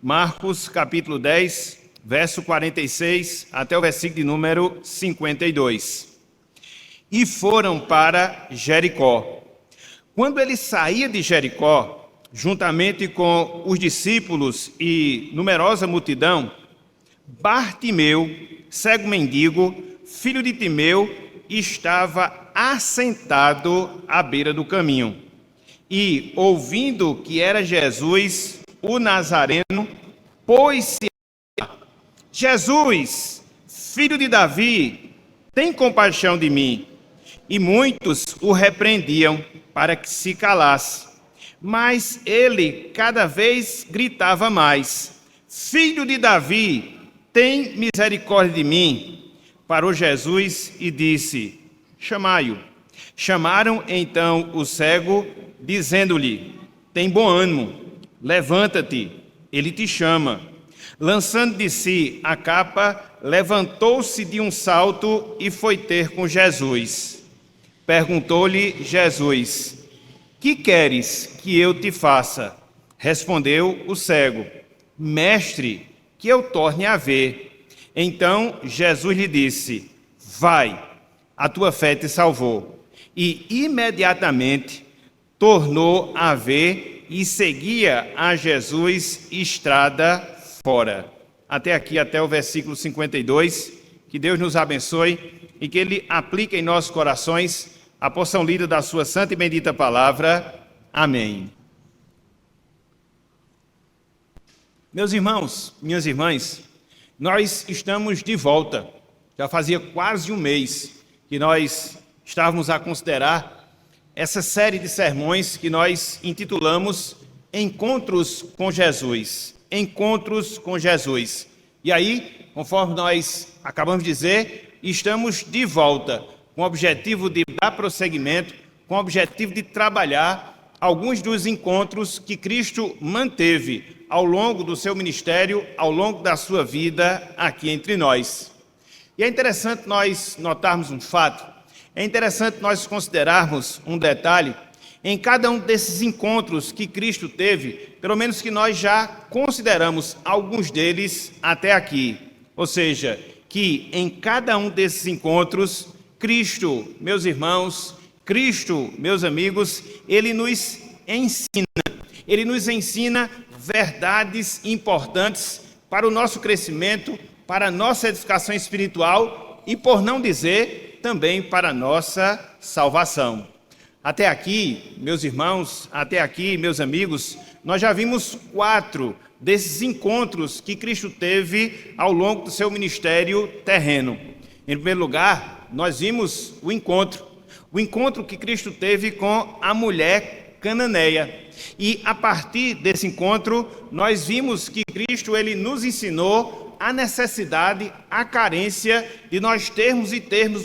Marcos capítulo 10, verso 46 até o versículo de número 52. E foram para Jericó. Quando ele saía de Jericó, juntamente com os discípulos e numerosa multidão, Bartimeu, cego mendigo, filho de Timeu, estava assentado à beira do caminho. E, ouvindo que era Jesus, o Nazareno, pôs-se a falar: Jesus, filho de Davi, tem compaixão de mim. E muitos o repreendiam para que se calasse. Mas ele cada vez gritava mais: Filho de Davi, tem misericórdia de mim. Parou Jesus e disse: chamai-o. Chamaram então o cego, dizendo-lhe: tem bom ânimo, levanta-te, ele te chama. Lançando de si a capa, levantou-se de um salto e foi ter com Jesus. Perguntou-lhe Jesus: que queres que eu te faça? Respondeu o cego: Mestre, que eu torne a ver. Então Jesus lhe disse: vai, a tua fé te salvou. E imediatamente tornou a ver e seguia a Jesus estrada fora. Até aqui, até o versículo 52. Que Deus nos abençoe e que Ele aplique em nossos corações a porção lida da sua santa e bendita palavra. Amém. Meus irmãos, minhas irmãs, nós estamos de volta. Já fazia quase um mês que nós estávamos a considerar essa série de sermões que nós intitulamos Encontros com Jesus. Encontros com Jesus. E aí, conforme nós acabamos de dizer, estamos de volta com o objetivo de dar prosseguimento, com o objetivo de trabalhar alguns dos encontros que Cristo manteve ao longo do seu ministério, ao longo da sua vida aqui entre nós. E é interessante nós notarmos um fato, é interessante nós considerarmos um detalhe em cada um desses encontros que Cristo teve, pelo menos que nós já consideramos alguns deles até aqui. Ou seja, que em cada um desses encontros, Cristo, meus irmãos, Cristo, meus amigos, Ele nos ensina verdades importantes para o nosso crescimento, para a nossa edificação espiritual e, por não dizer, também para a nossa salvação. Até aqui, meus irmãos, até aqui, meus amigos, nós já vimos 4 desses encontros que Cristo teve ao longo do seu ministério terreno. Em primeiro lugar, nós vimos o encontro que Cristo teve com a mulher cananeia. E a partir desse encontro, nós vimos que Cristo ele nos ensinou a necessidade, a carência de nós termos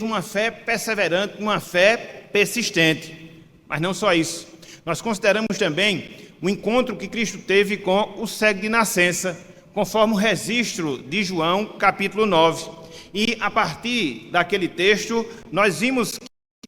uma fé perseverante, uma fé persistente. Mas não só isso. Nós consideramos também o encontro que Cristo teve com o cego de nascença, conforme o registro de João, capítulo 9. E a partir daquele texto, nós vimos que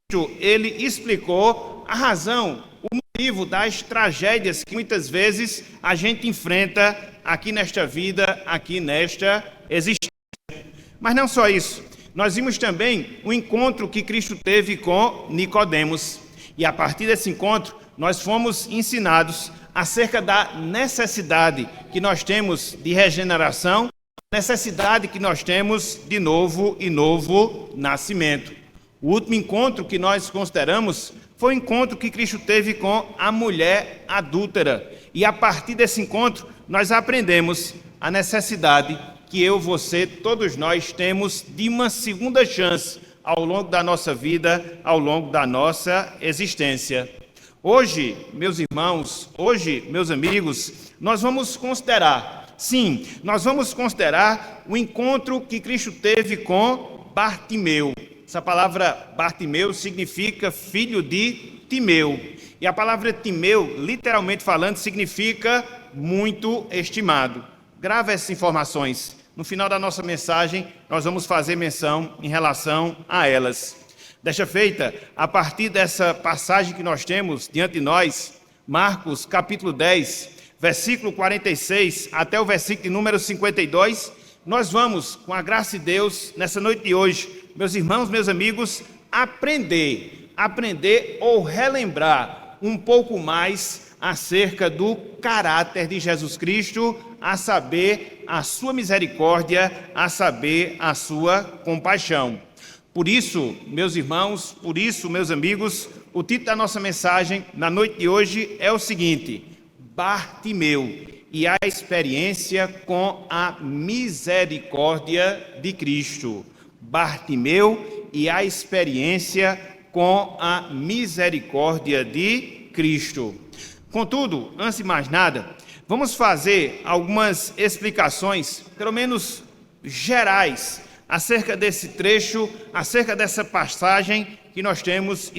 Cristo, ele explicou a razão, o motivo das tragédias que muitas vezes a gente enfrenta aqui nesta vida, aqui nesta existência. Mas não só isso, nós vimos também o encontro que Cristo teve com Nicodemos. E a partir desse encontro, nós fomos ensinados acerca da necessidade que nós temos de regeneração, necessidade que nós temos de novo nascimento. O último encontro que nós consideramos foi o encontro que Cristo teve com a mulher adúltera. E a partir desse encontro, nós aprendemos a necessidade que eu, você, todos nós temos de uma segunda chance ao longo da nossa vida, ao longo da nossa existência. Hoje, meus irmãos, hoje, meus amigos, nós vamos considerar, sim, nós vamos considerar o encontro que Cristo teve com Bartimeu. Essa palavra Bartimeu significa filho de Timeu. E a palavra Timeu, literalmente falando, significa muito estimado. Grave essas informações. No final da nossa mensagem, nós vamos fazer menção em relação a elas. Desta feita, a partir dessa passagem que nós temos diante de nós, Marcos capítulo 10, versículo 46 até o versículo de número 52, nós vamos, com a graça de Deus, nessa noite de hoje, meus irmãos, meus amigos, aprender ou relembrar um pouco mais acerca do caráter de Jesus Cristo, a saber, a sua misericórdia, a saber, a sua compaixão. Por isso, meus irmãos, por isso, meus amigos, o título da nossa mensagem na noite de hoje é o seguinte: Bartimeu e a experiência com a misericórdia de Cristo. Bartimeu e a experiência com a misericórdia de Cristo. Contudo, antes de mais nada, vamos fazer algumas explicações, pelo menos gerais, acerca desse trecho, acerca dessa passagem que nós temos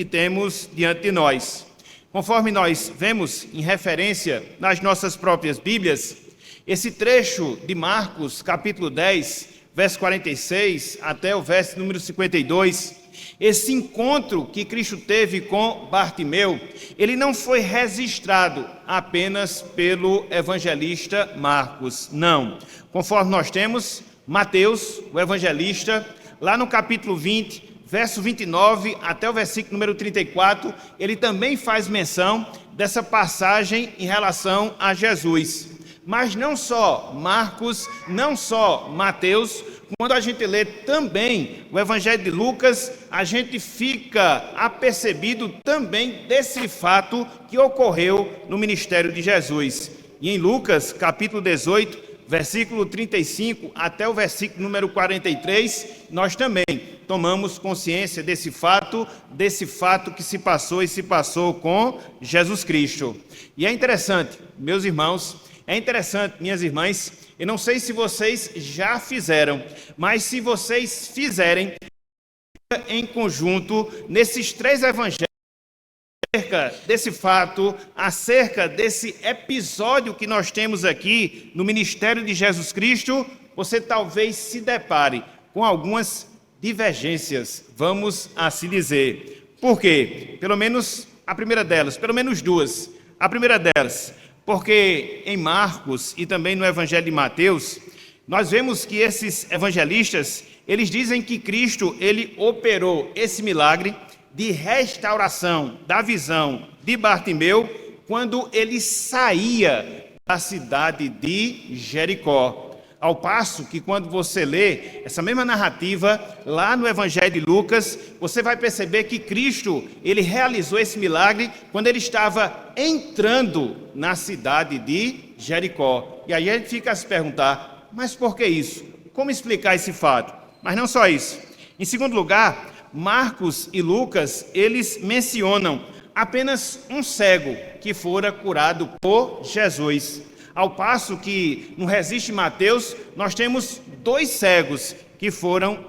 diante de nós. Conforme nós vemos em referência nas nossas próprias Bíblias, esse trecho de Marcos, capítulo 10, verso 46 até o verso número 52, esse encontro que Cristo teve com Bartimeu, ele não foi registrado apenas pelo evangelista Marcos, não. Conforme nós temos, Mateus, o evangelista, lá no capítulo 20, verso 29 até o versículo número 34, ele também faz menção dessa passagem em relação a Jesus. Mas não só Marcos, não só Mateus, quando a gente lê também o Evangelho de Lucas, a gente fica apercebido também desse fato que ocorreu no ministério de Jesus. E em Lucas, capítulo 18, versículo 35 até o versículo número 43, nós também tomamos consciência desse fato que se passou com Jesus Cristo. E é interessante, meus irmãos, é interessante, minhas irmãs, eu não sei se vocês já fizeram, mas se vocês fizerem em conjunto, nesses três evangelhos, acerca desse fato, acerca desse episódio que nós temos aqui no ministério de Jesus Cristo, você talvez se depare com algumas divergências, vamos assim dizer. Por quê? Pelo menos a primeira delas, pelo menos duas. A primeira delas, porque em Marcos e também no Evangelho de Mateus, nós vemos que esses evangelistas, eles dizem que Cristo, ele operou esse milagre de restauração da visão de Bartimeu quando ele saía da cidade de Jericó. Ao passo que quando você lê essa mesma narrativa lá no Evangelho de Lucas, você vai perceber que Cristo, ele realizou esse milagre quando ele estava entrando na cidade de Jericó. E aí a gente fica a se perguntar, mas por que isso? Como explicar esse fato? Mas não só isso. Em segundo lugar, Marcos e Lucas, eles mencionam apenas um cego que fora curado por Jesus. Ao passo que no registro de Mateus, nós temos dois cegos que foram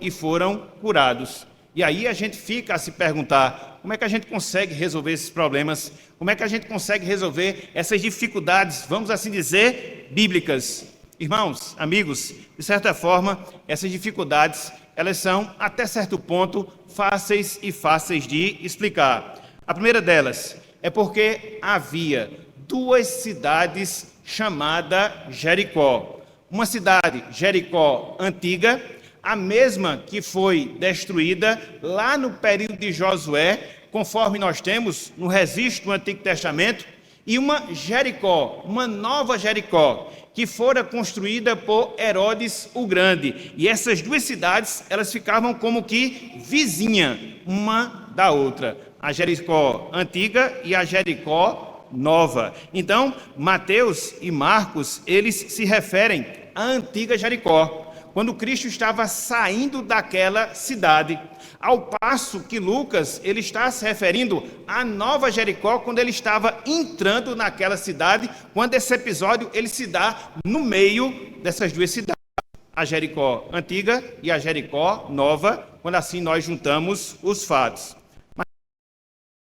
curados. E aí a gente fica a se perguntar, como é que a gente consegue resolver esses problemas? Como é que a gente consegue resolver essas dificuldades, vamos assim dizer, bíblicas? Irmãos, amigos, de certa forma, essas dificuldades, elas são, até certo ponto, fáceis de explicar. A primeira delas é porque havia duas cidades chamadas Jericó. Uma cidade, Jericó, antiga, a mesma que foi destruída lá no período de Josué, conforme nós temos no registro do Antigo Testamento, e uma Jericó, uma nova Jericó, que fora construída por Herodes o Grande. E essas duas cidades, elas ficavam como que vizinha uma da outra. A Jericó antiga e a Jericó nova. Então, Mateus e Marcos, eles se referem à antiga Jericó, quando Cristo estava saindo daquela cidade. Ao passo que Lucas, ele está se referindo à nova Jericó, quando ele estava entrando naquela cidade, quando esse episódio ele se dá no meio dessas duas cidades, a Jericó antiga e a Jericó nova, quando assim nós juntamos os fatos. Mas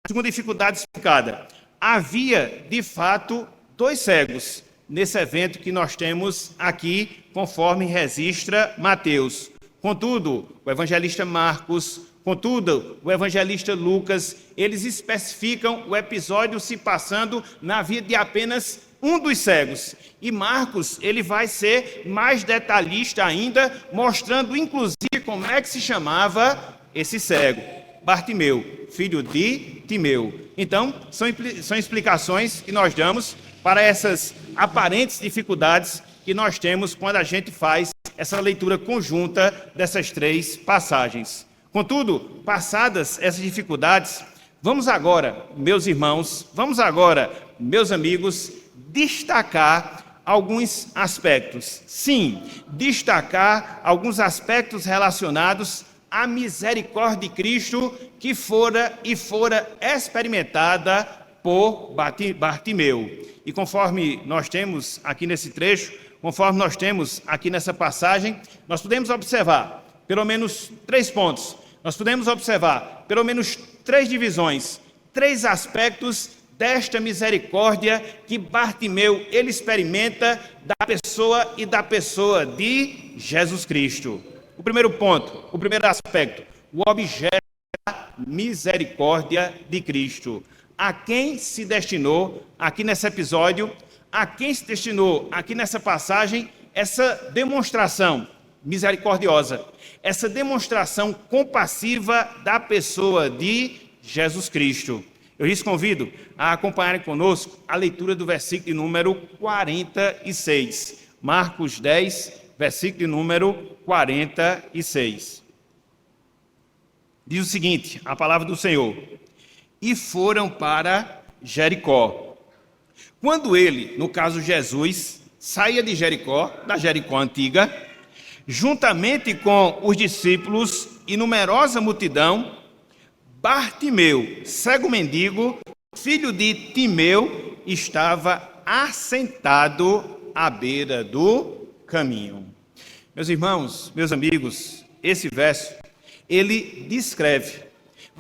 a segunda dificuldade explicada, havia de fato dois cegos nesse evento que nós temos aqui, conforme registra Mateus. Contudo, o evangelista Marcos, contudo, o evangelista Lucas, eles especificam o episódio se passando na vida de apenas um dos cegos. E Marcos, ele vai ser mais detalhista ainda, mostrando inclusive como é que se chamava esse cego. Bartimeu, filho de Timeu. Então, são explicações que nós damos para essas aparentes dificuldades que nós temos quando a gente faz essa leitura conjunta dessas três passagens. Contudo, passadas essas dificuldades, vamos agora, meus irmãos, meus amigos, destacar alguns aspectos. Sim, destacar alguns aspectos relacionados à misericórdia de Cristo que fora experimentada por Bartimeu. E conforme nós temos aqui nesse trecho, conforme nós temos aqui nessa passagem, nós podemos observar pelo menos 3 pontos. Nós podemos observar pelo menos 3 divisões, 3 aspectos desta misericórdia que Bartimeu ele experimenta da pessoa de Jesus Cristo. O primeiro ponto, o primeiro aspecto, o objeto da misericórdia de Cristo. A quem se destinou aqui nesse episódio, a quem se destinou aqui nessa passagem, essa demonstração misericordiosa, essa demonstração compassiva da pessoa de Jesus Cristo. Eu lhes convido a acompanharem conosco a leitura do versículo de número 46. Marcos 10, versículo de número 46. Diz o seguinte, a palavra do Senhor: e foram para Jericó. Quando ele, no caso Jesus, saía de Jericó, da Jericó antiga, juntamente com os discípulos e numerosa multidão, Bartimeu, cego mendigo, filho de Timeu, estava assentado à beira do caminho. Meus irmãos, meus amigos, esse verso, ele descreve,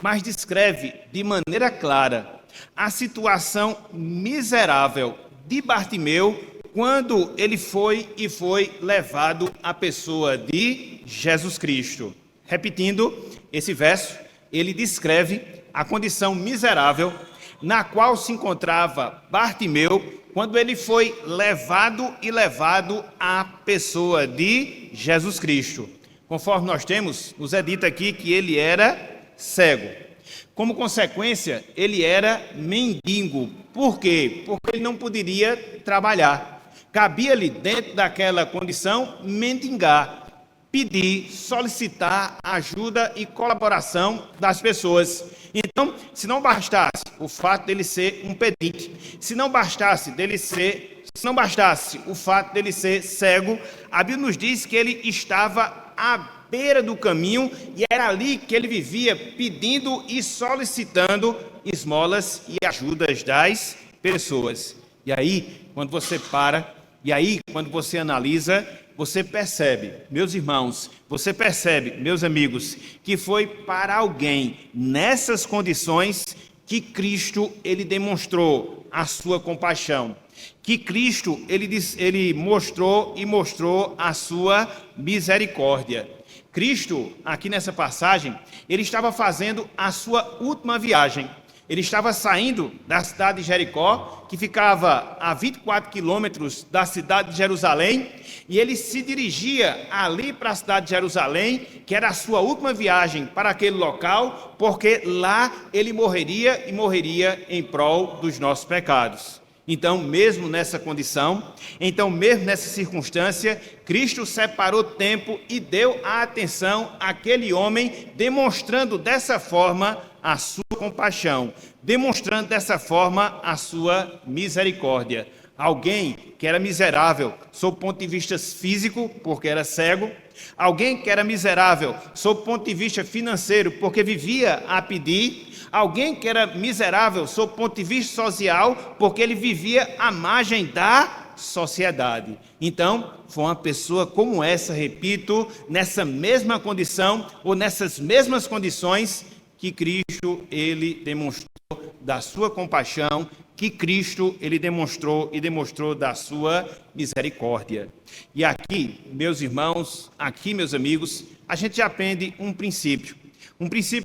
mas descreve de maneira clara a situação miserável de Bartimeu quando ele foi levado à pessoa de Jesus Cristo. Repetindo, esse verso, ele descreve a condição miserável na qual se encontrava Bartimeu quando ele foi levado à pessoa de Jesus Cristo. Conforme nós temos, nos é dito aqui que ele era cego. Como consequência, ele era mendigo. Por quê? Porque ele não poderia trabalhar. Cabia-lhe, dentro daquela condição, mendigar, pedir, solicitar ajuda e colaboração das pessoas. Então, se não bastasse o fato dele ser um pedinte, se não bastasse o fato dele ser cego, a Bíblia nos diz que ele estava à beira do caminho e era ali que ele vivia pedindo e solicitando esmolas e ajudas das pessoas. E aí, quando você quando você analisa, você percebe, meus irmãos, meus amigos, que foi para alguém nessas condições que Cristo ele demonstrou a sua compaixão, que Cristo ele mostrou a sua misericórdia. Cristo, aqui nessa passagem, ele estava fazendo a sua última viagem. Ele estava saindo da cidade de Jericó, que ficava a 24 quilômetros da cidade de Jerusalém, e ele se dirigia ali para a cidade de Jerusalém, que era a sua última viagem para aquele local, porque lá ele morreria em prol dos nossos pecados. Então, mesmo nessa condição, mesmo nessa circunstância, Cristo separou tempo e deu a atenção àquele homem, demonstrando dessa forma a sua compaixão, demonstrando dessa forma a sua misericórdia. Alguém que era miserável sob o ponto de vista físico, porque era cego, alguém que era miserável sob o ponto de vista financeiro, porque vivia a pedir, alguém que era miserável sob o ponto de vista social, porque ele vivia à margem da sociedade. Então, foi uma pessoa como essa, repito, nessa mesma condição ou nessas mesmas condições que Cristo ele demonstrou da sua compaixão, que Cristo ele demonstrou da sua misericórdia. E aqui, meus irmãos, meus amigos, a gente aprende um princípio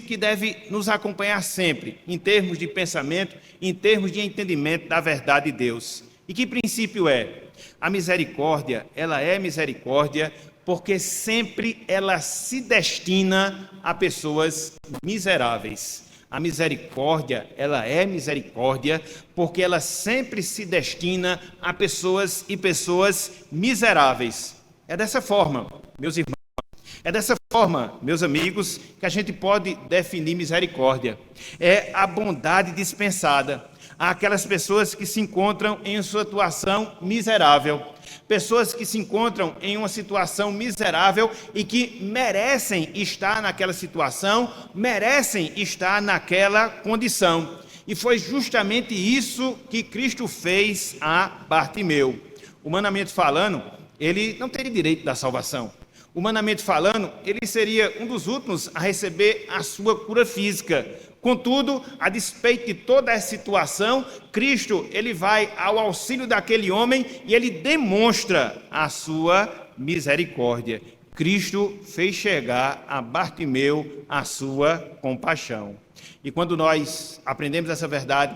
que deve nos acompanhar sempre, em termos de pensamento, em termos de entendimento da verdade de Deus. E que princípio é? A misericórdia, ela é misericórdia porque sempre ela se destina a pessoas miseráveis. A misericórdia, ela é misericórdia porque ela sempre se destina a pessoas e pessoas miseráveis. É dessa forma, meus irmãos. É dessa forma, meus amigos, que a gente pode definir misericórdia. É a bondade dispensada àquelas pessoas que se encontram em sua situação miserável. Pessoas que se encontram em uma situação miserável e que merecem estar naquela situação, merecem estar naquela condição. E foi justamente isso que Cristo fez a Bartimeu. Humanamente falando, ele não teria direito da salvação. Humanamente falando, ele seria um dos últimos a receber a sua cura física. Contudo, a despeito de toda essa situação, Cristo ele vai ao auxílio daquele homem e ele demonstra a sua misericórdia. Cristo fez chegar a Bartimeu a sua compaixão. E quando nós aprendemos essa verdade,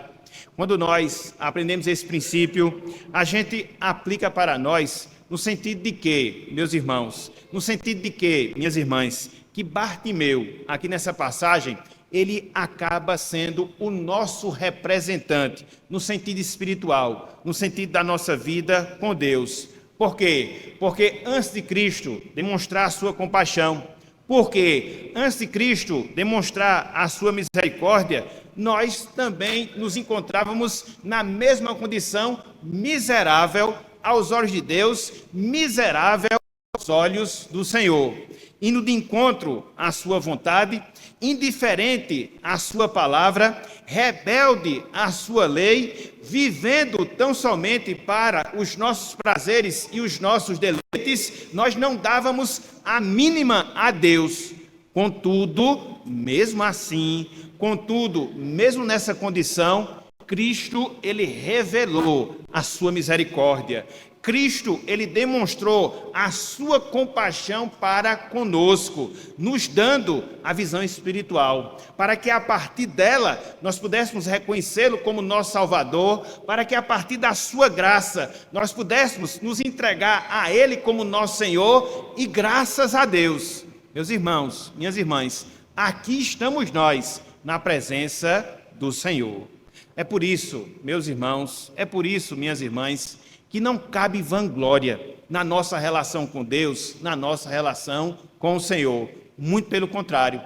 quando nós aprendemos esse princípio, a gente aplica para nós no sentido de que, meus irmãos, no sentido de que, minhas irmãs, que Bartimeu, aqui nessa passagem, ele acaba sendo o nosso representante, no sentido espiritual, no sentido da nossa vida com Deus. Por quê? Porque antes de Cristo demonstrar a sua compaixão, porque antes de Cristo demonstrar a sua misericórdia, nós também nos encontrávamos na mesma condição miserável aos olhos de Deus, miserável aos olhos do Senhor, indo de encontro à sua vontade, indiferente à sua palavra, rebelde à sua lei, vivendo tão somente para os nossos prazeres e os nossos deleites, nós não dávamos a mínima a Deus. Contudo, mesmo assim, mesmo nessa condição, Cristo, ele revelou a sua misericórdia. Cristo, ele demonstrou a sua compaixão para conosco, nos dando a visão espiritual, para que a partir dela nós pudéssemos reconhecê-lo como nosso Salvador, para que a partir da sua graça nós pudéssemos nos entregar a ele como nosso Senhor, e graças a Deus, meus irmãos, minhas irmãs, aqui estamos nós na presença do Senhor. É por isso, meus irmãos, é por isso, minhas irmãs, que não cabe vanglória na nossa relação com Deus, na nossa relação com o Senhor. Muito pelo contrário.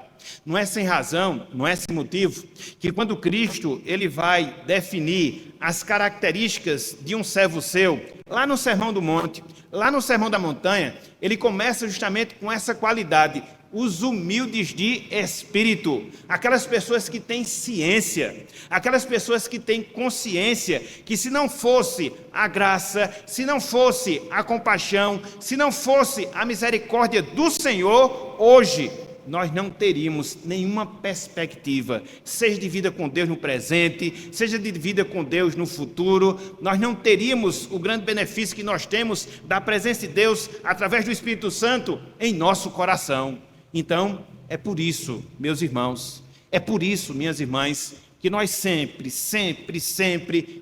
Não é sem razão, não é sem motivo, que quando Cristo ele vai definir as características de um servo seu, lá no Sermão do Monte, lá no Sermão da Montanha, ele começa justamente com essa qualidade: os humildes de espírito, aquelas pessoas que têm ciência, aquelas pessoas que têm consciência que se não fosse a graça, se não fosse a compaixão, se não fosse a misericórdia do Senhor, hoje nós não teríamos nenhuma perspectiva, seja de vida com Deus no presente, seja de vida com Deus no futuro. Nós não teríamos o grande benefício que nós temos da presença de Deus através do Espírito Santo em nosso coração. Então, é por isso, meus irmãos, é por isso, minhas irmãs, que nós sempre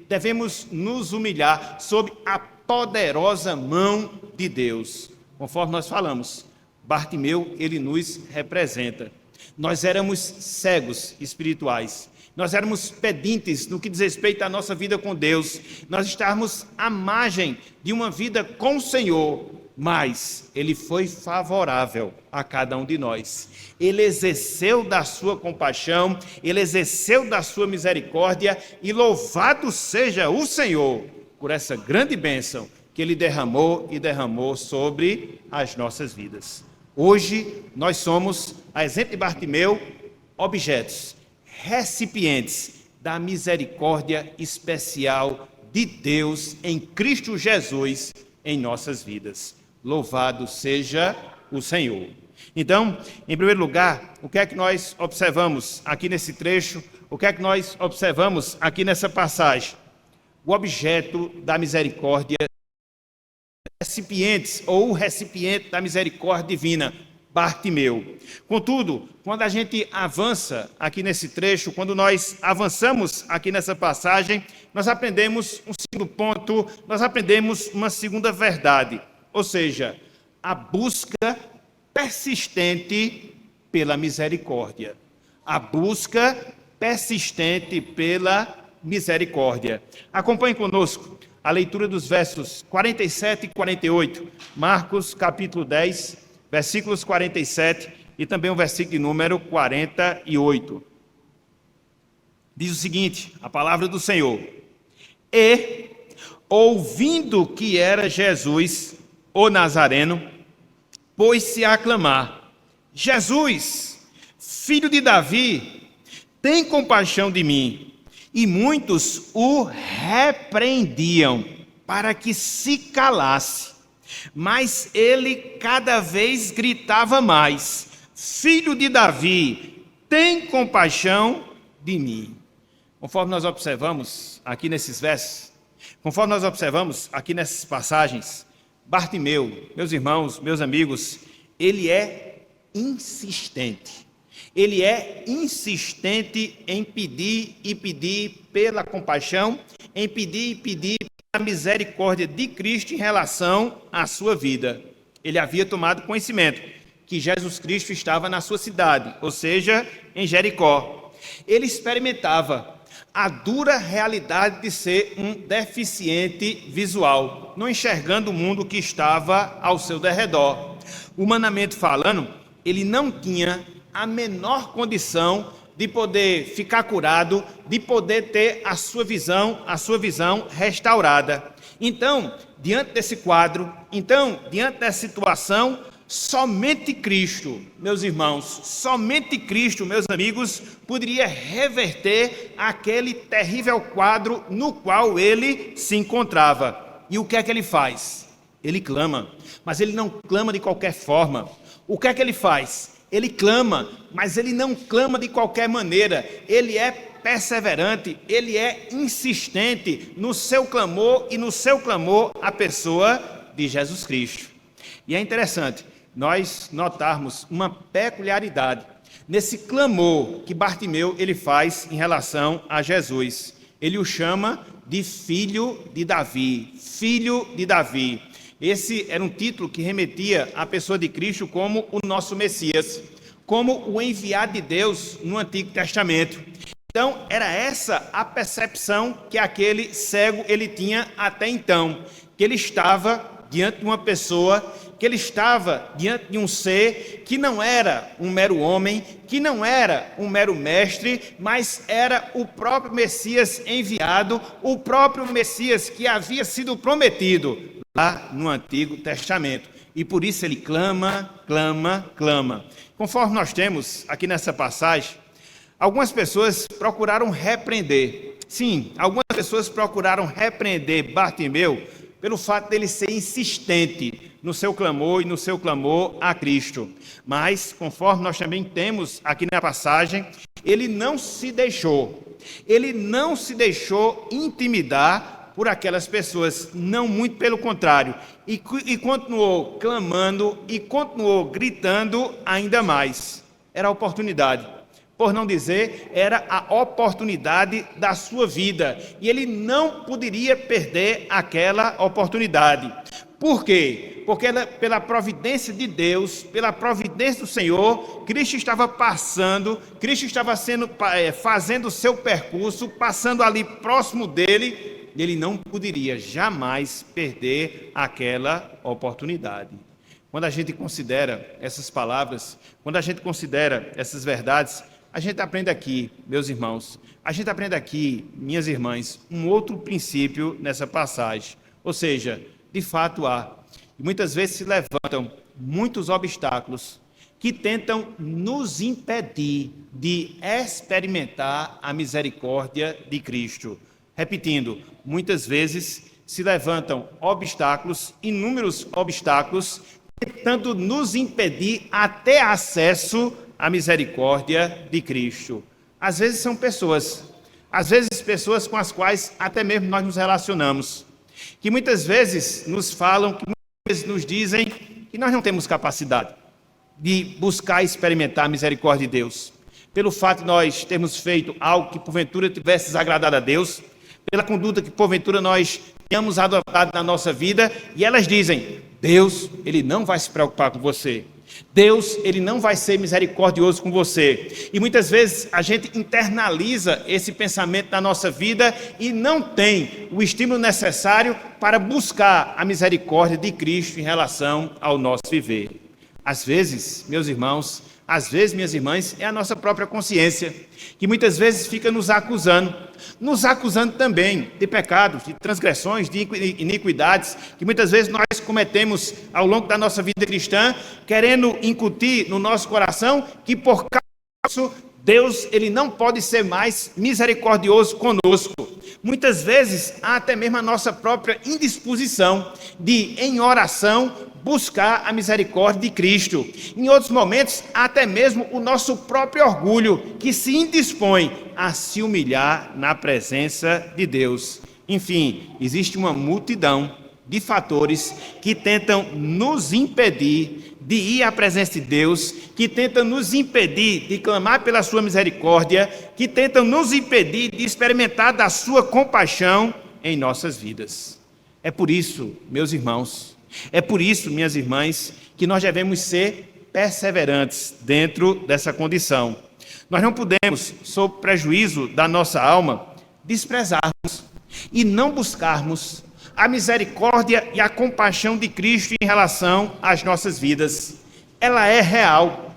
devemos nos humilhar sob a poderosa mão de Deus. Conforme nós falamos, Bartimeu, ele nos representa. Nós éramos cegos espirituais. Nós éramos pedintes no que diz respeito à nossa vida com Deus. Nós estávamos à margem de uma vida com o Senhor, mas ele foi favorável a cada um de nós. Ele exerceu da sua compaixão, ele exerceu da sua misericórdia, e louvado seja o Senhor por essa grande bênção que ele derramou e derramou sobre as nossas vidas. Hoje nós somos, a exemplo de Bartimeu, objetos, recipientes da misericórdia especial de Deus em Cristo Jesus em nossas vidas. Louvado seja o Senhor. Então, em primeiro lugar, o que é que nós observamos aqui nesse trecho? O que é que nós observamos aqui nessa passagem? O objeto da misericórdia, recipientes ou o recipiente da misericórdia divina, Bartimeu. Contudo, quando a gente avança aqui nesse trecho, quando nós avançamos aqui nessa passagem, nós aprendemos um segundo ponto, nós aprendemos uma segunda verdade, ou seja, a busca persistente pela misericórdia. A busca persistente pela misericórdia. Acompanhe conosco a leitura dos versos 47 e 48, Marcos capítulo 10, versículos 47 e também o versículo de número 48. Diz o seguinte, a palavra do Senhor: E, ouvindo que era Jesus, o Nazareno, pôs-se a clamar: Jesus, filho de Davi, tem compaixão de mim. E muitos o repreendiam para que se calasse. Mas ele cada vez gritava mais: Filho de Davi, tem compaixão de mim. Conforme nós observamos aqui nesses versos, conforme nós observamos aqui nessas passagens, Bartimeu, meus irmãos, meus amigos, ele é insistente. Ele é insistente em pedir e pedir pela compaixão, em pedir e pedir pela misericórdia de Cristo em relação à sua vida. Ele havia tomado conhecimento que Jesus Cristo estava na sua cidade, ou seja, em Jericó. Ele experimentava a dura realidade de ser um deficiente visual, não enxergando o mundo que estava ao seu derredor. Humanamente falando, ele não tinha a menor condição de poder ficar curado, de poder ter a sua visão restaurada. Então, diante desse quadro, diante dessa situação, somente Cristo, meus irmãos, somente Cristo, meus amigos, poderia reverter aquele terrível quadro no qual ele se encontrava. E o que é que ele faz? Ele clama, mas ele não clama de qualquer forma. O que é que ele faz? Ele clama, mas ele não clama de qualquer maneira. Ele é perseverante, ele é insistente no seu clamor e no seu clamor a pessoa de Jesus Cristo. E é interessante nós notarmos uma peculiaridade nesse clamor que Bartimeu ele faz em relação a Jesus. Ele o chama de filho de Davi, filho de Davi. Esse era um título que remetia à pessoa de Cristo como o nosso Messias, como o enviado de Deus no Antigo Testamento. Então, era essa a percepção que aquele cego ele tinha até então, que ele estava diante de uma pessoa, que ele estava diante de um ser que não era um mero homem, que não era um mero mestre, mas era o próprio Messias enviado, o próprio Messias que havia sido prometido lá no Antigo Testamento. E por isso ele clama, clama, clama. Conforme nós temos aqui nessa passagem, algumas pessoas procuraram repreender. Sim, algumas pessoas procuraram repreender Bartimeu pelo fato dele ser insistente no seu clamor e no seu clamor a Cristo. Mas, conforme nós também temos aqui na passagem, ele não se deixou intimidar por aquelas pessoas, não muito pelo contrário, e continuou clamando e continuou gritando ainda mais. Era a oportunidade, por não dizer, era a oportunidade da sua vida, e ele não poderia perder aquela oportunidade. Por quê? Porque pela providência de Deus, pela providência do Senhor, Cristo estava fazendo o seu percurso, passando ali próximo dele, e ele não poderia jamais perder aquela oportunidade. Quando a gente considera essas palavras, quando a gente considera essas verdades, a gente aprende aqui, meus irmãos, a gente aprende aqui, minhas irmãs, um outro princípio nessa passagem. Ou seja, de fato há, e muitas vezes se levantam muitos obstáculos que tentam nos impedir de experimentar a misericórdia de Cristo. Repetindo, muitas vezes se levantam obstáculos, inúmeros obstáculos, tentando nos impedir até acesso à misericórdia de Cristo. Às vezes são pessoas com as quais até mesmo nós nos relacionamos, que muitas vezes nos falam, que muitas vezes nos dizem que nós não temos capacidade, de buscar e experimentar a misericórdia de Deus. Pelo fato de nós termos feito algo que porventura tivesse desagradado a Deus, pela conduta que porventura nós tenhamos adotado na nossa vida, e elas dizem: Deus, Ele não vai se preocupar com você. Deus, Ele não vai ser misericordioso com você. E muitas vezes a gente internaliza esse pensamento na nossa vida e não tem o estímulo necessário para buscar a misericórdia de Cristo em relação ao nosso viver. Às vezes, meus irmãos, às vezes, minhas irmãs, é a nossa própria consciência, que muitas vezes fica nos acusando também de pecados, de transgressões, de iniquidades, que muitas vezes nós cometemos ao longo da nossa vida cristã, querendo incutir no nosso coração que por causa disso, Deus, Ele não pode ser mais misericordioso conosco. Muitas vezes, há até mesmo a nossa própria indisposição de, em oração, buscar a misericórdia de Cristo. Em outros momentos, até mesmo o nosso próprio orgulho, que se indispõe a se humilhar na presença de Deus. Enfim, existe uma multidão de fatores que tentam nos impedir de ir à presença de Deus, que tentam nos impedir de clamar pela sua misericórdia, que tentam nos impedir de experimentar da sua compaixão em nossas vidas. É por isso, meus irmãos, é por isso, minhas irmãs, que nós devemos ser perseverantes dentro dessa condição. Nós não podemos, sob prejuízo da nossa alma, desprezarmos e não buscarmos a misericórdia e a compaixão de Cristo em relação às nossas vidas. Ela é real,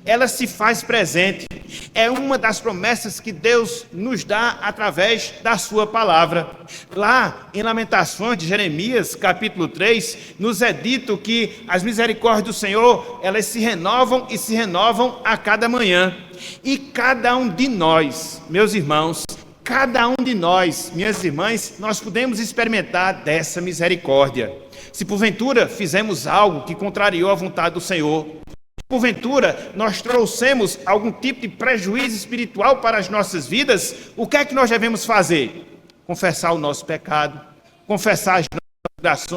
ela se faz presente, é uma das promessas que Deus nos dá através da sua palavra. Lá em Lamentações de Jeremias, capítulo 3, nos é dito que as misericórdias do Senhor, elas se renovam e se renovam a cada manhã. E cada um de nós, meus irmãos, cada um de nós, minhas irmãs, nós podemos experimentar dessa misericórdia. Se porventura fizemos algo que contrariou a vontade do Senhor, se porventura nós trouxemos algum tipo de prejuízo espiritual para as nossas vidas, o que é que nós devemos fazer? Confessar o nosso pecado, confessar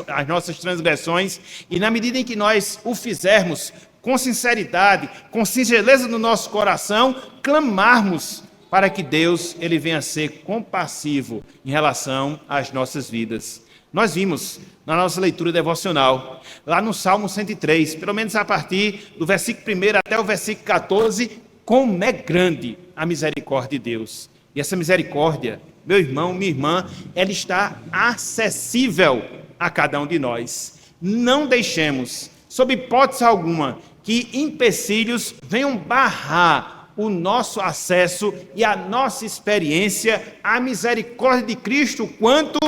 as nossas transgressões, e na medida em que nós o fizermos com sinceridade, com singeleza no nosso coração, clamarmos para que Deus ele venha a ser compassivo em relação às nossas vidas. Nós vimos na nossa leitura devocional, lá no Salmo 103, pelo menos a partir do versículo 1 até o versículo 14, como é grande a misericórdia de Deus. E essa misericórdia, meu irmão, minha irmã, ela está acessível a cada um de nós. Não deixemos, sob hipótese alguma, que empecilhos venham barrar o nosso acesso e a nossa experiência à misericórdia de Cristo quanto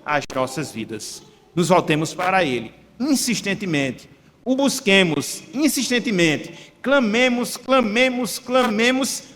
às nossas vidas. Nos voltemos para Ele, insistentemente, o busquemos insistentemente, clamemos,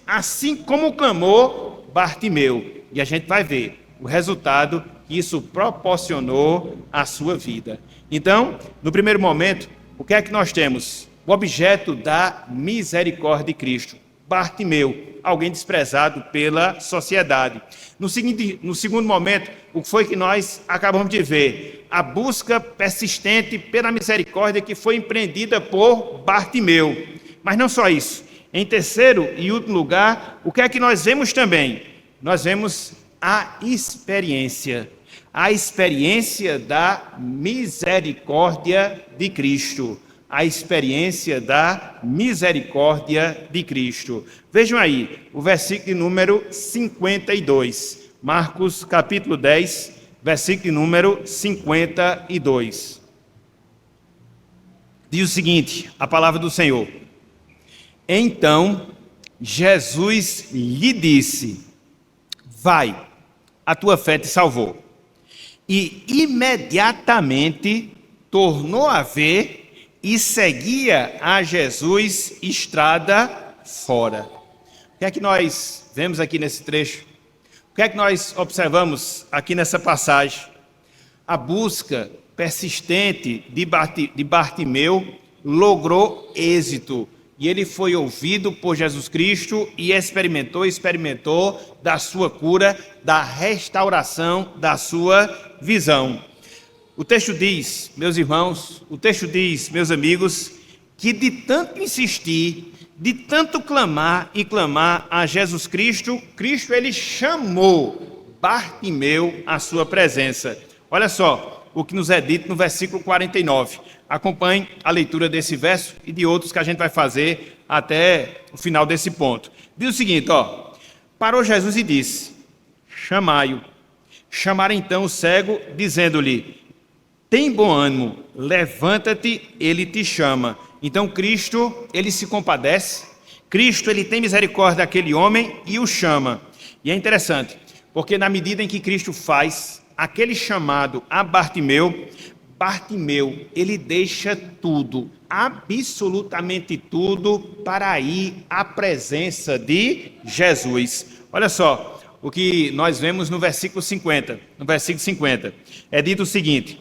assim como clamou Bartimeu. E a gente vai ver o resultado que isso proporcionou à sua vida. Então, no primeiro momento, o que é que nós temos? O objeto da misericórdia de Cristo. Bartimeu, alguém desprezado pela sociedade. No segundo momento, o que foi que nós acabamos de ver? A busca persistente pela misericórdia que foi empreendida por Bartimeu. Mas não só isso. Em terceiro e último lugar, o que é que nós vemos também? Nós vemos a experiência da misericórdia de Cristo. A experiência da misericórdia de Cristo. Vejam aí, o versículo número 52. Marcos, capítulo 10, versículo número 52. Diz o seguinte, a palavra do Senhor. Então, Jesus lhe disse, vai, a tua fé te salvou. E imediatamente tornou a ver e seguia a Jesus estrada fora. O que é que nós vemos aqui nesse trecho? O que é que nós observamos aqui nessa passagem? A busca persistente de Bartimeu logrou êxito. E ele foi ouvido por Jesus Cristo e experimentou da sua cura, da restauração da sua visão. O texto diz, meus irmãos, meus amigos, que de tanto insistir, de tanto clamar e clamar a Jesus Cristo, Cristo ele chamou Bartimeu à sua presença. Olha só o que nos é dito no versículo 49. Acompanhe a leitura desse verso e de outros que a gente vai fazer até o final desse ponto. Diz o seguinte, parou Jesus e disse, chamai-o. Chamaram então o cego, dizendo-lhe, tem bom ânimo, levanta-te, ele te chama. Então Cristo, ele se compadece, Cristo, ele tem misericórdia daquele homem e o chama. E é interessante, porque na medida em que Cristo faz aquele chamado a Bartimeu, Bartimeu, ele deixa tudo, absolutamente tudo, para ir à presença de Jesus. Olha só o que nós vemos no versículo 50. No versículo 50, é dito o seguinte,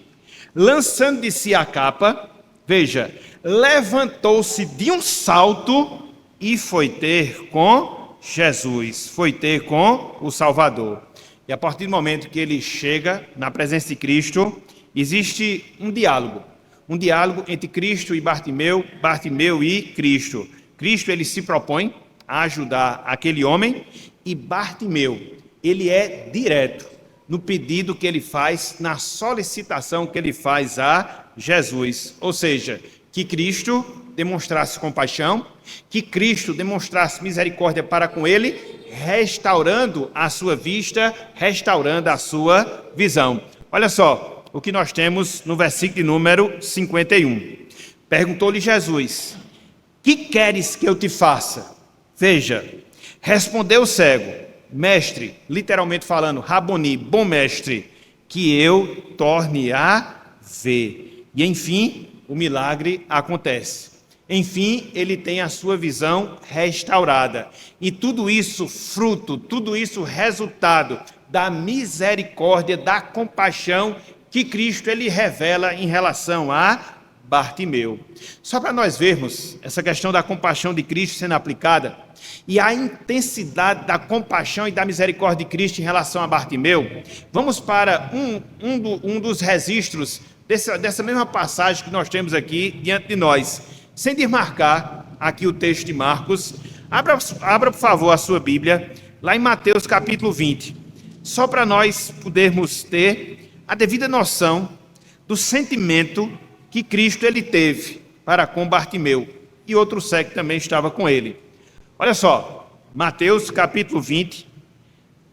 lançando de si a capa, veja, levantou-se de um salto e foi ter com Jesus, foi ter com o Salvador. E a partir do momento que ele chega na presença de Cristo, existe um diálogo entre Cristo e Bartimeu, Bartimeu e Cristo. Cristo ele se propõe a ajudar aquele homem e Bartimeu, ele é direto no pedido que ele faz, na solicitação que ele faz a Jesus. Ou seja, que Cristo demonstrasse compaixão, que Cristo demonstrasse misericórdia para com ele, restaurando a sua vista, restaurando a sua visão. Olha só o que nós temos no versículo de número 51. Perguntou-lhe Jesus, que queres que eu te faça? Veja, respondeu o cego, mestre, literalmente falando, Raboni, bom mestre, que eu torne a ver. E enfim, o milagre acontece. Enfim, ele tem a sua visão restaurada. E tudo isso fruto, tudo isso resultado da misericórdia, da compaixão que Cristo ele revela em relação a Bartimeu. Só para nós vermos essa questão da compaixão de Cristo sendo aplicada e a intensidade da compaixão e da misericórdia de Cristo em relação a Bartimeu, vamos para um dos registros dessa mesma passagem que nós temos aqui diante de nós. Sem desmarcar aqui o texto de Marcos, abra por favor a sua Bíblia, lá em Mateus capítulo 20, só para nós podermos ter a devida noção do sentimento que Cristo ele teve para com Bartimeu, e outro cego também estava com ele. Olha só, Mateus capítulo 20,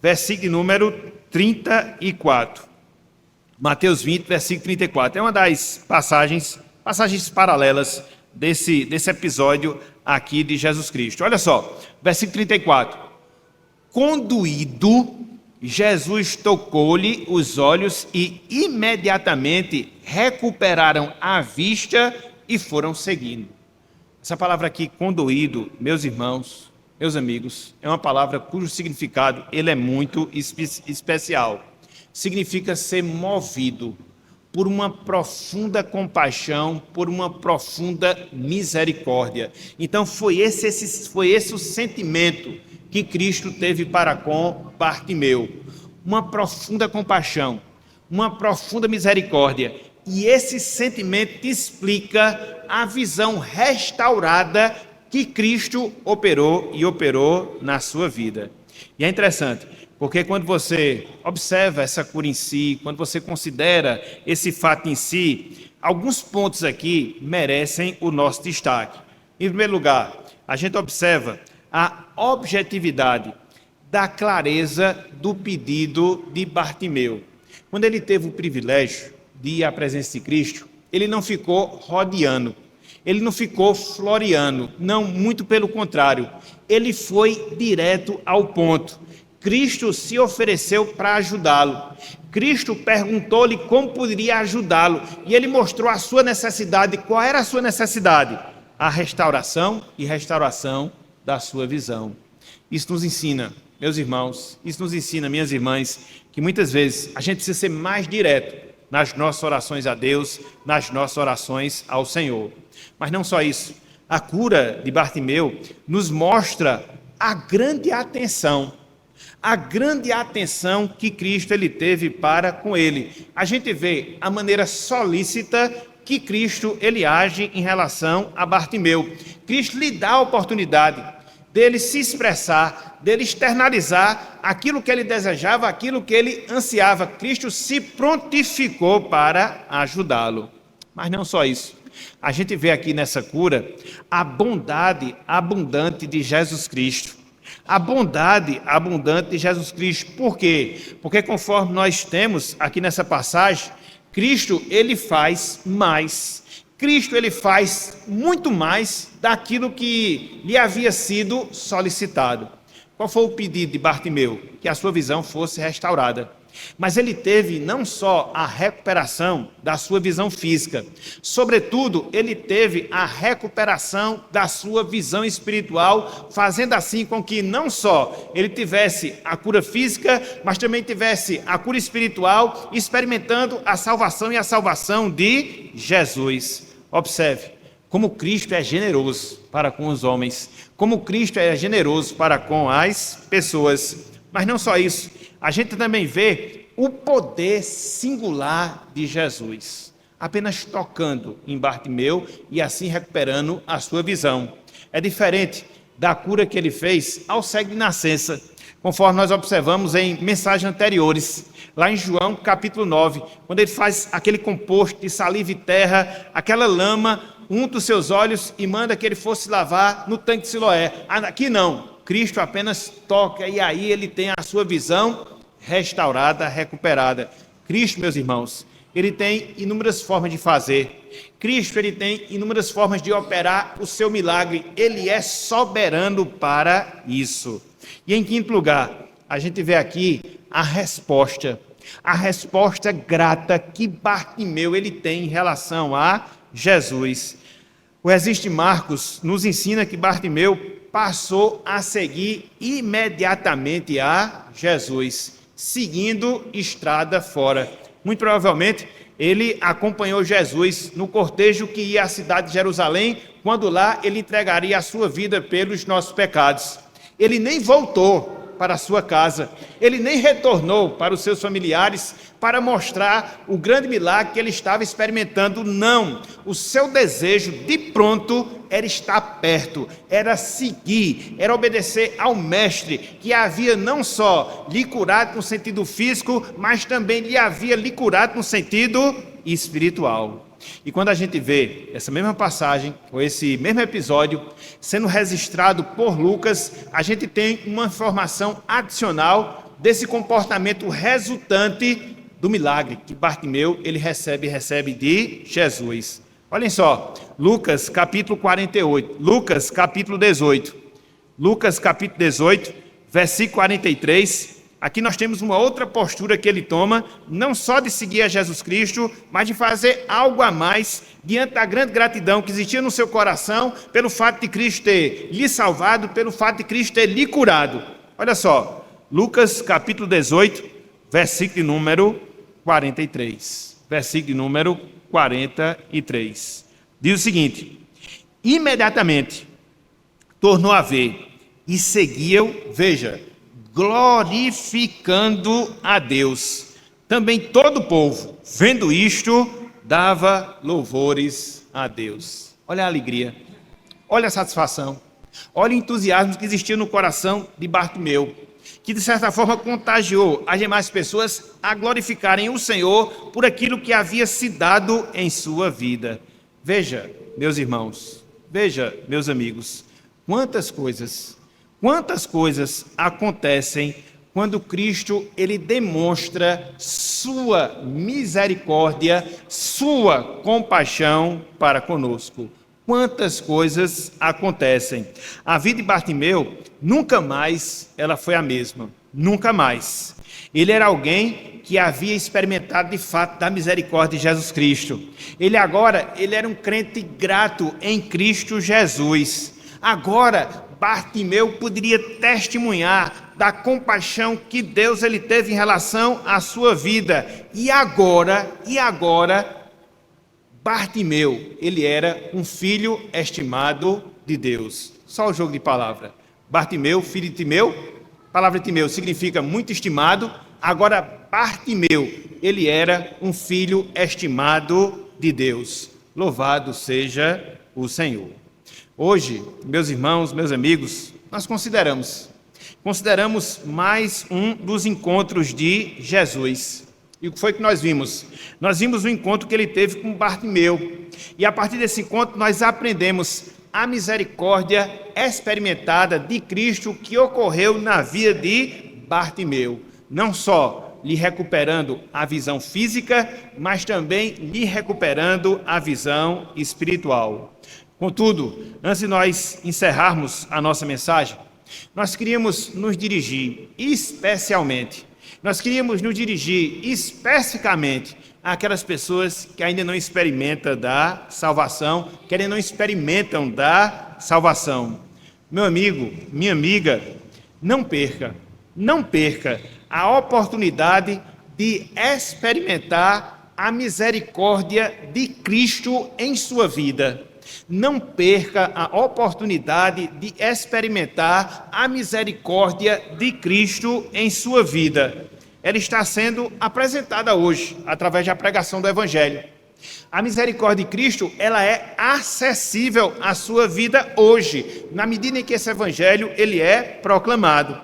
versículo número 34. Mateus 20, versículo 34. É uma das passagens paralelas desse episódio aqui de Jesus Cristo. Olha só, versículo 34. Conduído, Jesus tocou-lhe os olhos e imediatamente recuperaram a vista e foram seguindo. Essa palavra aqui, conduído, meus irmãos, meus amigos, é uma palavra cujo significado ele é muito especial. Significa ser movido por uma profunda compaixão, por uma profunda misericórdia. Então foi esse o sentimento que Cristo teve para com Bartimeu. Uma profunda compaixão, uma profunda misericórdia. E esse sentimento explica a visão restaurada que Cristo operou na sua vida. E é interessante, porque quando você observa essa cura em si, quando você considera esse fato em si, alguns pontos aqui merecem o nosso destaque. Em primeiro lugar, a gente observa a objetividade da clareza do pedido de Bartimeu. Quando ele teve o privilégio de ir à presença de Cristo, ele não ficou rodeando, ele não ficou floreando, não, muito pelo contrário, ele foi direto ao ponto. Cristo se ofereceu para ajudá-lo. Cristo perguntou-lhe como poderia ajudá-lo. E ele mostrou a sua necessidade. Qual era a sua necessidade? A restauração e restauração da sua visão. Isso nos ensina, meus irmãos, isso nos ensina, minhas irmãs, que muitas vezes a gente precisa ser mais direto nas nossas orações a Deus, nas nossas orações ao Senhor. Mas não só isso. A cura de Bartimeu nos mostra a grande atenção que Cristo ele teve para com ele. A gente vê a maneira solícita que Cristo ele age em relação a Bartimeu. Cristo lhe dá a oportunidade dele se expressar, dele externalizar aquilo que ele desejava, aquilo que ele ansiava. Cristo se prontificou para ajudá-lo. Mas não só isso. A gente vê aqui nessa cura a bondade abundante de Jesus Cristo. A bondade abundante de Jesus Cristo. Por quê? Porque conforme nós temos aqui nessa passagem, Cristo ele faz mais. Cristo ele faz muito mais daquilo que lhe havia sido solicitado. Qual foi o pedido de Bartimeu? Que a sua visão fosse restaurada. Mas ele teve não só a recuperação da sua visão física, sobretudo ele teve a recuperação da sua visão espiritual, fazendo assim com que não só ele tivesse a cura física, mas também tivesse a cura espiritual, experimentando a salvação e a salvação de Jesus. Observe como Cristo é generoso para com os homens, como Cristo é generoso para com as pessoas. Mas não só isso, a gente também vê o poder singular de Jesus, apenas tocando em Bartimeu e assim recuperando a sua visão. É diferente da cura que ele fez ao cego de nascença, conforme nós observamos em mensagens anteriores, lá em João capítulo 9, quando ele faz aquele composto de saliva e terra, aquela lama, unta os seus olhos e manda que ele fosse lavar no tanque de Siloé. Aqui não, Cristo apenas toca e aí ele tem a sua visão restaurada, recuperada. Cristo, meus irmãos, ele tem inúmeras formas de fazer. Cristo, ele tem inúmeras formas de operar o seu milagre. Ele é soberano para isso. E em quinto lugar, a gente vê aqui a resposta grata que Bartimeu ele tem em relação a Jesus. O Registro de Marcos nos ensina que Bartimeu passou a seguir imediatamente a Jesus, seguindo estrada fora. Muito provavelmente, ele acompanhou Jesus no cortejo que ia à cidade de Jerusalém, quando lá ele entregaria a sua vida pelos nossos pecados. Ele nem voltou para a sua casa, ele nem retornou para os seus familiares para mostrar o grande milagre que ele estava experimentando. Não, o seu desejo de pronto era estar perto, era seguir, era obedecer ao mestre que havia não só lhe curado no sentido físico, mas também lhe havia lhe curado no sentido espiritual. E quando a gente vê essa mesma passagem, ou esse mesmo episódio, sendo registrado por Lucas, a gente tem uma informação adicional desse comportamento resultante do milagre que Bartimeu ele recebe de Jesus. Olhem só, Lucas capítulo 48, Lucas capítulo 18, versículo 43, aqui nós temos uma outra postura que ele toma, não só de seguir a Jesus Cristo, mas de fazer algo a mais diante da grande gratidão que existia no seu coração pelo fato de Cristo ter lhe salvado, pelo fato de Cristo ter lhe curado. Olha só, Lucas capítulo 18, versículo de número 43. Versículo de número 43. Diz o seguinte: imediatamente tornou a ver e seguiu, veja, glorificando a Deus. Também todo o povo, vendo isto, dava louvores a Deus. Olha a alegria, olha a satisfação, olha o entusiasmo que existia no coração de Bartimeu, que de certa forma contagiou as demais pessoas a glorificarem o Senhor por aquilo que havia se dado em sua vida. Veja, meus irmãos, veja, meus amigos, quantas coisas acontecem quando Cristo ele demonstra sua misericórdia, sua compaixão para conosco. Quantas coisas acontecem. A vida de Bartimeu, nunca mais ela foi a mesma. Nunca mais. Ele era alguém que havia experimentado de fato da misericórdia de Jesus Cristo. Ele era um crente grato em Cristo Jesus. Agora, Bartimeu poderia testemunhar da compaixão que Deus ele teve em relação à sua vida. E agora, Bartimeu, ele era um filho estimado de Deus. Só o jogo de palavra. Bartimeu, filho de Timeu. A palavra Timeu significa muito estimado. Agora, Bartimeu, ele era um filho estimado de Deus. Louvado seja o Senhor. Hoje, meus irmãos, meus amigos, nós consideramos mais um dos encontros de Jesus. E o que foi que nós vimos? Nós vimos o encontro que ele teve com Bartimeu. E a partir desse encontro nós aprendemos a misericórdia experimentada de Cristo que ocorreu na vida de Bartimeu. Não só lhe recuperando a visão física, mas também lhe recuperando a visão espiritual. Contudo, antes de nós encerrarmos a nossa mensagem, nós queríamos nos dirigir especificamente àquelas pessoas que ainda não experimentam da salvação, que ainda não experimentam da salvação. Meu amigo, minha amiga, não perca a oportunidade de experimentar a misericórdia de Cristo em sua vida. Não perca a oportunidade de experimentar a misericórdia de Cristo em sua vida. Ela está sendo apresentada hoje, através da pregação do Evangelho. A misericórdia de Cristo, ela é acessível à sua vida hoje, na medida em que esse Evangelho ele é proclamado.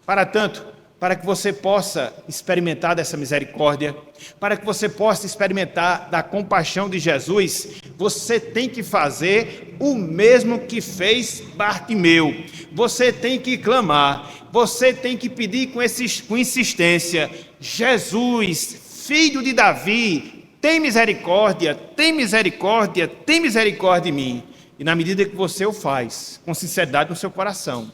Para que você possa experimentar dessa misericórdia, para que você possa experimentar da compaixão de Jesus, você tem que fazer o mesmo que fez Bartimeu. Você tem que clamar, você tem que pedir com insistência: Jesus, filho de Davi, tem misericórdia, tem misericórdia, tem misericórdia de mim. E na medida que você o faz, com sinceridade no seu coração,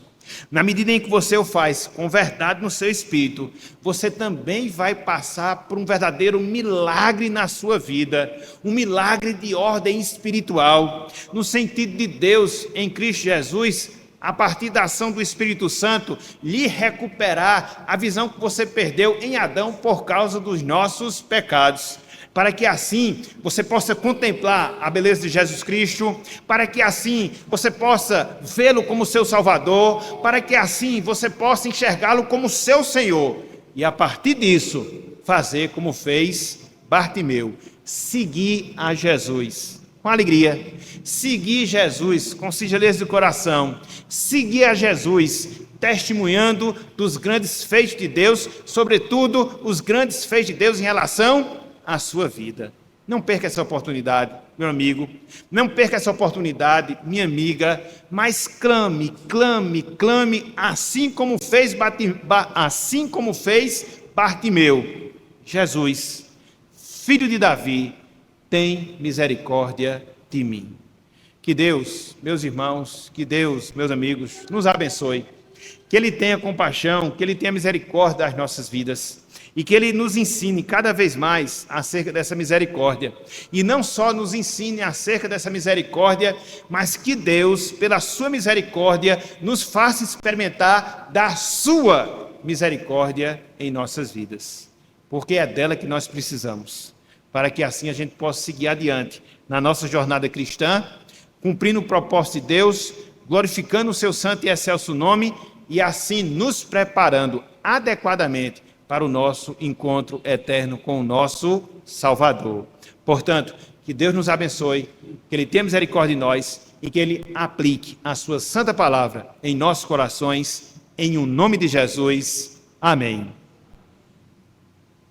na medida em que você o faz com verdade no seu espírito, você também vai passar por um verdadeiro milagre na sua vida, um milagre de ordem espiritual, no sentido de Deus em Cristo Jesus, a partir da ação do Espírito Santo, lhe recuperar a visão que você perdeu em Adão por causa dos nossos pecados. Para que assim você possa contemplar a beleza de Jesus Cristo, para que assim você possa vê-lo como seu Salvador, para que assim você possa enxergá-lo como seu Senhor, e a partir disso, fazer como fez Bartimeu, seguir a Jesus com alegria, seguir Jesus com singeleza de coração, seguir a Jesus testemunhando dos grandes feitos de Deus, sobretudo os grandes feitos de Deus em relação a sua vida. Não perca essa oportunidade, meu amigo. Não perca essa oportunidade, minha amiga. Mas clame, assim como fez Bartimeu. Jesus, filho de Davi, tem misericórdia de mim. Que Deus, meus irmãos, que Deus, meus amigos, nos abençoe. Que Ele tenha compaixão, que Ele tenha misericórdia das nossas vidas. E que Ele nos ensine cada vez mais acerca dessa misericórdia. E não só nos ensine acerca dessa misericórdia, mas que Deus, pela sua misericórdia, nos faça experimentar da sua misericórdia em nossas vidas. Porque é dela que nós precisamos, para que assim a gente possa seguir adiante na nossa jornada cristã, cumprindo o propósito de Deus, glorificando o seu santo e excelso nome, e assim nos preparando adequadamente para o nosso encontro eterno com o nosso Salvador. Portanto, que Deus nos abençoe, que Ele tenha misericórdia de nós e que Ele aplique a sua santa palavra em nossos corações, em o nome de Jesus. Amém.